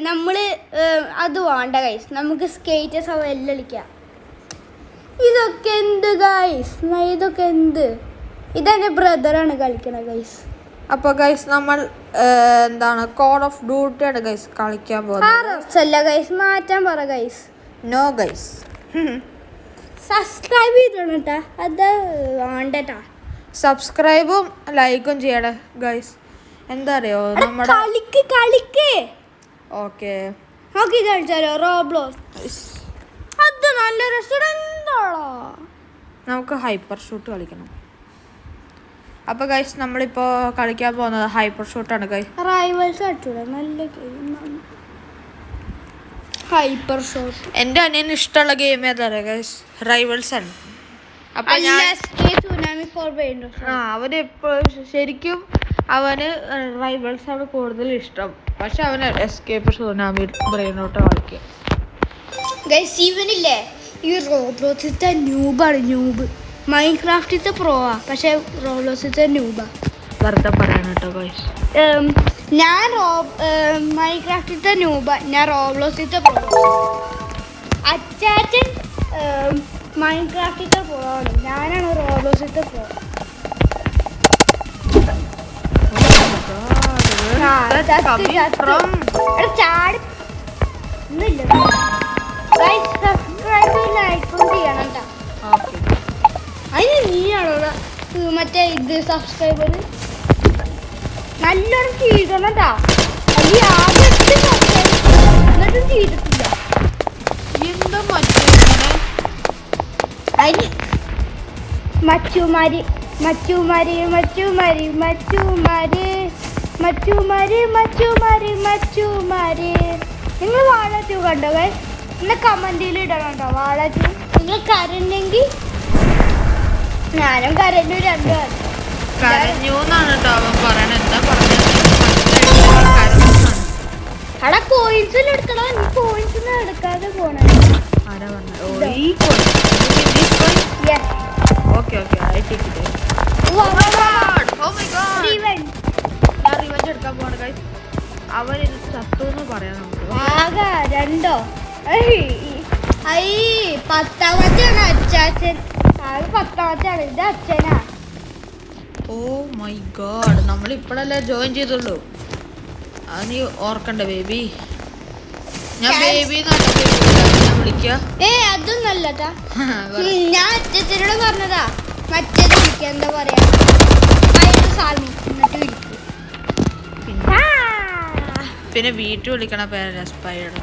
നമ്മൾ അത് വേണ്ട ഗൈസ്, നമുക്ക് സ്കേറ്റേഴ്സ് അവ എല്ലാം കളിക്കാം. ഇതൊക്കെ എന്ത് ഗൈസ്, ഇതൊക്കെ എന്ത്? ഇതെൻ്റെ ബ്രദറാണ് കളിക്കണത് ഗൈസ്. അപ്പോൾ ഗൈസ് നമ്മൾ എന്താണ് കോൾ ഓഫ് ഡ്യൂട്ടിയാണ് ഗൈസ് കളിക്കാൻ പോകുന്നത്. ഗൈസ് മാറ്റാൻ പറ ഗൈസ്. No guys. സബ്സ്ക്രൈബ് ചെയ്തോണം കേട്ടാ, അത് വേണ്ടട്ടാ. സബ്സ്ക്രൈബും ലൈക്കും ചെയ്യണം ഗൈസ്. എന്താ അറിയോ നമ്മുടെ കളിക്ക് ഓക്കെ നോക്കി കളിച്ചാലോ റോബ്ലോക്സ്. അത് നല്ല രസമുണ്ടോ? നമുക്ക് ഹൈപ്പർ ഷൂട്ട് കളിക്കണം. അപ്പോൾ ഗൈസ് നമ്മളിപ്പോൾ കളിക്കാൻ പോകുന്നത് ഹൈപ്പർ ഷൂട്ടാണ് ഗൈസ്. റൈവൽസ് അടിച്ചൂടെ, നല്ല ഹൈപ്പർ ഷോട്ട്. എൻ്റെ അനിയന് ഇഷ്ടമുള്ള ഗെയിം ഏതാ ഗൈസ്? റൈവൽസ് ആണ്. അപ്പം അവന് ഇപ്പോൾ ശരിക്കും അവന് റൈവൽസ് ആണ് കൂടുതൽ ഇഷ്ടം. പക്ഷെ അവന് എസ്കേപ്പ് സുനാമി ബ്രെയിനോട്ട് കളിക്കുക. ഗൈസ് ഇവനില്ലേ ഈ റോബ്ലോക്സിത്തെ ന്യൂബ്. മൈൻക്രാഫ്റ്റിത്തെ പ്രോവാ, പക്ഷെ റോബ്ലോക്സിത്തെ ന്യൂബാ. വെറുതെ പറയാൻ കേട്ടോ ഗൈസ്. ഞാൻ മൈൻക്രാഫ്റ്റിത്തെ ന്യൂബ, ഞാൻ റോബ്ലോക്സിത്തെ പ്രോ. അച്ചാച്ചൻ മൈൻക്രാഫ്റ്റിത്തെ പ്രോ ആണ്, ഞാനാണ് റോബ്ലോക്സിത്തെ പ്രോ. ചാടി സബ്സ്ക്രൈബ് ലൈക്കും ചെയ്യണം കേട്ടോ. അതിന് നീയാണോ മറ്റേ ഇത് സബ്സ്ക്രൈബർ നല്ലോണം ചെയ്തോണം കേട്ടോ. അല്ലെങ്കിൽ ആദ്യം എന്നിട്ടും ചെയ്തിട്ടില്ല. എന്താ അതിന് മച്ചുമാരി നിങ്ങൾ വാഴ 2 കണ്ടോ ഗൈസ്? എന്നെ കമന്റിൽ ഇടണം കേട്ടോ വാഴ 2. നിങ്ങൾ കരഞ്ഞെങ്കിൽ ഞാനും കരഞ്ഞു. 2 അവിടെ കോയിൻസിൽ എടുക്കണം. നീ കോയിൻസിന് എടുക്കാതെ പോണേ. അവരിത് ചത്തുന്ന് പറയാം നമുക്ക്. ആകെ 2 10ാമത്തെയാണ് അച്ചാച്ചൻ. ആകെ 10ാമത്തെയാണ്. ഇത് അച്ഛനാ. ഓ മൈ ഗോഡ്, നമ്മൾ ഇപ്പോഴല്ലേ ജോയിൻ ചെയ്തുള്ളൂ. അത് നീ ഓർക്കണ്ട ബേബി. ഞാൻ ബേബി വിളിക്കുക. അതൊന്നല്ലട്ടാ, ഞാൻ അച്ഛനോട് പറഞ്ഞതാ മറ്റേത് വിളിക്കുക. എന്താ പറയാ, സാമി എന്നിട്ട് വിളിക്കും. പിന്നെ വീട്ടിൽ വിളിക്കണ പേരല്ല സ്പൈഡർ.